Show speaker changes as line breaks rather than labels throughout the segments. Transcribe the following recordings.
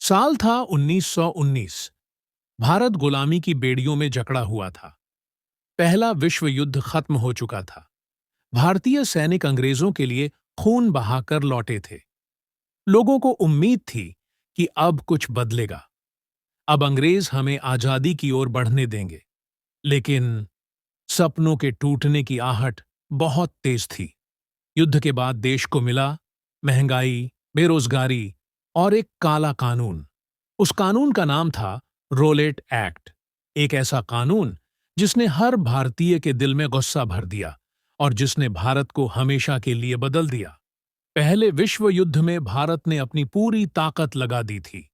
साल था 1919। भारत गुलामी की बेड़ियों में जकड़ा हुआ था। पहला विश्व युद्ध खत्म हो चुका था। भारतीय सैनिक अंग्रेजों के लिए खून बहाकर लौटे थे। लोगों को उम्मीद थी कि अब कुछ बदलेगा। अब अंग्रेज हमें आजादी की ओर बढ़ने देंगे। लेकिन सपनों के टूटने की आहट बहुत तेज थी। युद्ध के बाद देश को मिला महंगाई, बेरोजगारी और एक काला कानून। उस कानून का नाम था रोलेट एक्ट। एक ऐसा कानून जिसने हर भारतीय के दिल में गुस्सा भर दिया और जिसने भारत को हमेशा के लिए बदल दिया। पहले विश्व युद्ध में भारत ने अपनी पूरी ताकत लगा दी थी।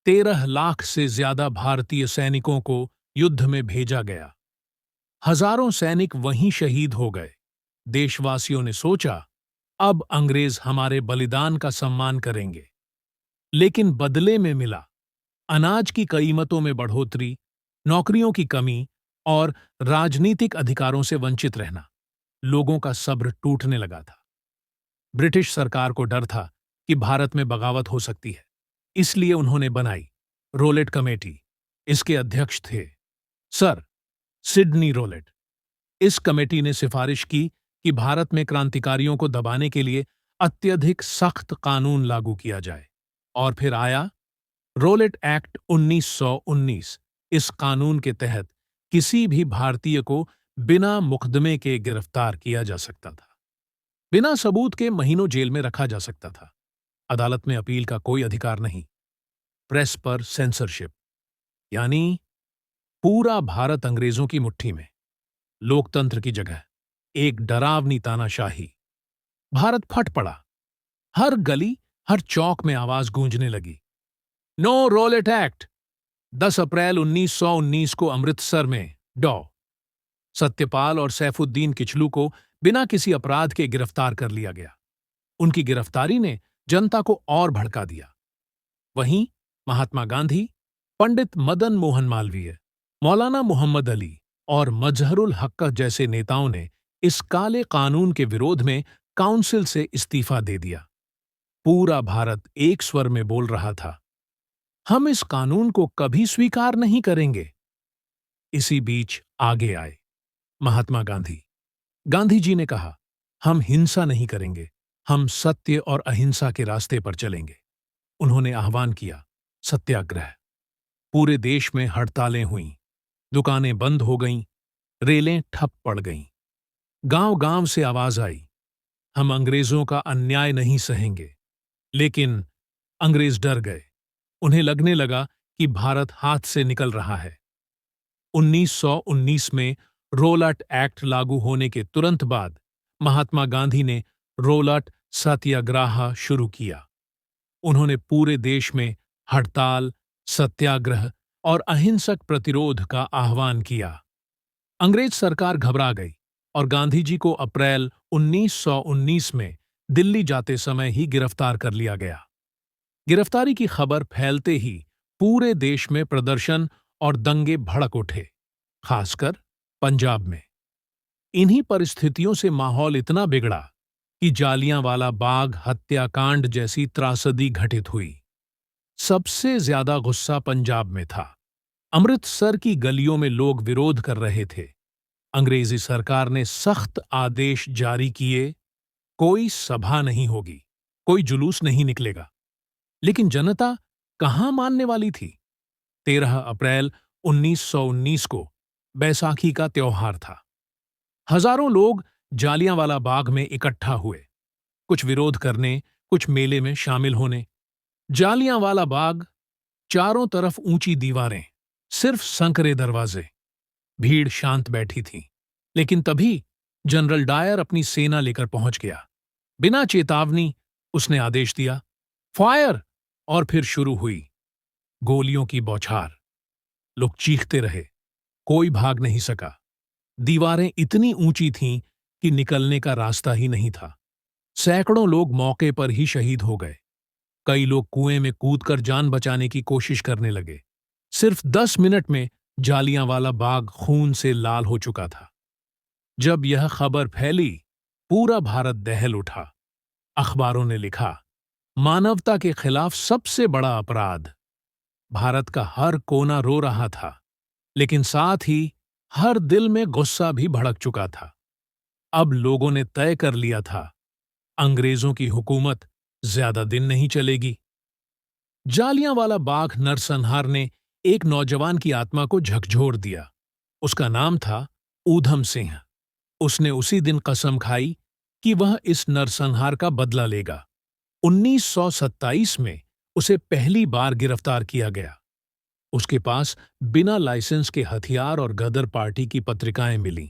13 लाख से ज्यादा भारतीय सैनिकों को युद्ध में भेजा गया। हजारों सैनिक वहीं शहीद हो गए। देशवासियों ने सोचा, अब अंग्रेज हमारे बलिदान का सम्मान करेंगे। लेकिन बदले में मिला अनाज की कीमतों में बढ़ोतरी, नौकरियों की कमी और राजनीतिक अधिकारों से वंचित रहना। लोगों का सब्र टूटने लगा था। ब्रिटिश सरकार को डर था कि भारत में बगावत हो सकती है, इसलिए उन्होंने बनाई रोलेट कमेटी। इसके अध्यक्ष थे सर सिडनी रोलेट। इस कमेटी ने सिफारिश की कि भारत में क्रांतिकारियों को दबाने के लिए अत्यधिक सख्त कानून लागू किया जाए। और फिर आया रोलेट एक्ट 1919। इस कानून के तहत किसी भी भारतीय को बिना मुकदमे के गिरफ्तार किया जा सकता था। बिना सबूत के महीनों जेल में रखा जा सकता था। अदालत में अपील का कोई अधिकार नहीं। प्रेस पर सेंसरशिप, यानी पूरा भारत अंग्रेजों की मुट्ठी में। लोकतंत्र की जगह एक डरावनी तानाशाही। भारत फट पड़ा। हर गली, हर चौक में आवाज गूंजने लगी, नो रोलेट एक्ट। 10 अप्रैल 1919 को अमृतसर में डॉ सत्यपाल और सैफुद्दीन किचलू को बिना किसी अपराध के गिरफ्तार कर लिया गया। उनकी गिरफ्तारी ने जनता को और भड़का दिया। वहीं महात्मा गांधी, पंडित मदन मोहन मालवीय, मौलाना मोहम्मद अली और मजहरुल हक जैसे नेताओं ने इस काले कानून के विरोध में काउंसिल से इस्तीफा दे दिया। पूरा भारत एक स्वर में बोल रहा था, हम इस कानून को कभी स्वीकार नहीं करेंगे। इसी बीच आगे आए महात्मा गांधी। गांधी जी ने कहा, हम हिंसा नहीं करेंगे, हम सत्य और अहिंसा के रास्ते पर चलेंगे। उन्होंने आह्वान किया सत्याग्रह। पूरे देश में हड़तालें हुईं, दुकानें बंद हो गईं, रेलें ठप पड़ गईं। गांव-गांव से आवाज आई, हम अंग्रेजों का अन्याय नहीं सहेंगे। लेकिन अंग्रेज डर गए। उन्हें लगने लगा कि भारत हाथ से निकल रहा है। 1919 में रोलाट एक्ट लागू होने के तुरंत बाद महात्मा गांधी ने रोलाट सत्याग्रह शुरू किया। उन्होंने पूरे देश में हड़ताल, सत्याग्रह और अहिंसक प्रतिरोध का आह्वान किया। अंग्रेज सरकार घबरा गई और गांधी जी को अप्रैल 1919 में दिल्ली जाते समय ही गिरफ्तार कर लिया गया। गिरफ्तारी की खबर फैलते ही पूरे देश में प्रदर्शन और दंगे भड़क उठे, खासकर पंजाब में। इन्हीं परिस्थितियों से माहौल इतना बिगड़ा कि जालियांवाला बाग हत्याकांड जैसी त्रासदी घटित हुई। सबसे ज्यादा गुस्सा पंजाब में था। अमृतसर की गलियों में लोग विरोध कर रहे थे। अंग्रेजी सरकार ने सख्त आदेश जारी किए, कोई सभा नहीं होगी, कोई जुलूस नहीं निकलेगा। लेकिन जनता कहां मानने वाली थी। 13 अप्रैल 1919 को बैसाखी का त्योहार था। हजारों लोग जालियांवाला बाग में इकट्ठा हुए, कुछ विरोध करने, कुछ मेले में शामिल होने। जालियांवाला बाग, चारों तरफ ऊंची दीवारें, सिर्फ संकरे दरवाजे। भीड़ शांत बैठी थी। लेकिन तभी जनरल डायर अपनी सेना लेकर पहुंच गया। बिना चेतावनी उसने आदेश दिया, फायर! और फिर शुरू हुई गोलियों की बौछार। लोग चीखते रहे, कोई भाग नहीं सका। दीवारें इतनी ऊंची थीं कि निकलने का रास्ता ही नहीं था। सैकड़ों लोग मौके पर ही शहीद हो गए। कई लोग कुएं में कूदकर जान बचाने की कोशिश करने लगे। सिर्फ 10 मिनट में जालियांवाला बाग खून से लाल हो चुका था। जब यह खबर फैली, पूरा भारत दहल उठा। अखबारों ने लिखा, मानवता के खिलाफ सबसे बड़ा अपराध, भारत का हर कोना रो रहा था, लेकिन साथ ही हर दिल में गुस्सा भी भड़क चुका था। अब लोगों ने तय कर लिया था, अंग्रेजों की हुकूमत ज्यादा दिन नहीं चलेगी। जालियांवाला बाग नरसंहार ने एक नौजवान की आत्मा को झकझोर दिया। उसका नाम था ऊधम सिंह। उसने उसी दिन कसम खाई कि वह इस नरसंहार का बदला लेगा। 1927 में उसे पहली बार गिरफ्तार किया गया। उसके पास बिना लाइसेंस के हथियार और गदर पार्टी की पत्रिकाएं मिलीं।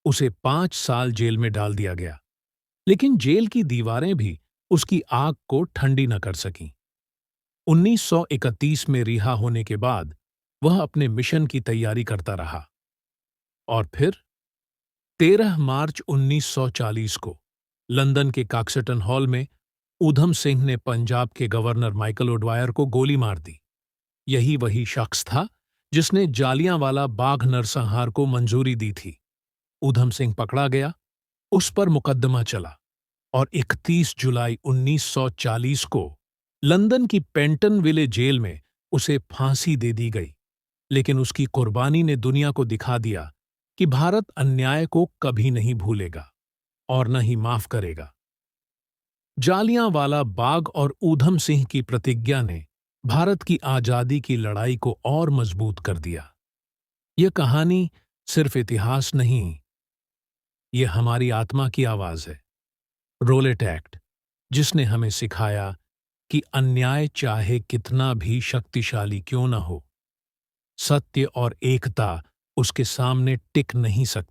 उसे 5 साल जेल में डाल दिया गया, लेकिन जेल की दीवारें भी उसकी आग को ठंडी न कर सकीं। 1931 में रिहा होने के बाद वह अपने मिशन की तैयारी करता रहा और फिर 13 मार्च 1940 को लंदन के काक्सटन हॉल में ऊधम सिंह ने पंजाब के गवर्नर माइकल ओडवायर को गोली मार दी। यही वही शख्स था जिसने जालियांवाला बाग नरसंहार को मंजूरी दी थी। ऊधम सिंह पकड़ा गया, उस पर मुकदमा चला और 31 जुलाई 1940 को लंदन की पेंटनविले जेल में उसे फांसी दे दी गई। लेकिन उसकी कुर्बानी ने दुनिया को दिखा दिया कि भारत अन्याय को कभी नहीं भूलेगा और न ही माफ करेगा। जालियांवाला बाग और ऊधम सिंह की प्रतिज्ञा ने भारत की आजादी की लड़ाई को और मजबूत कर दिया। यह कहानी सिर्फ इतिहास नहीं, यह हमारी आत्मा की आवाज है। रोलेट एक्ट, जिसने हमें सिखाया कि अन्याय चाहे कितना भी शक्तिशाली क्यों न हो, सत्य और एकता उसके सामने टिक नहीं सकते।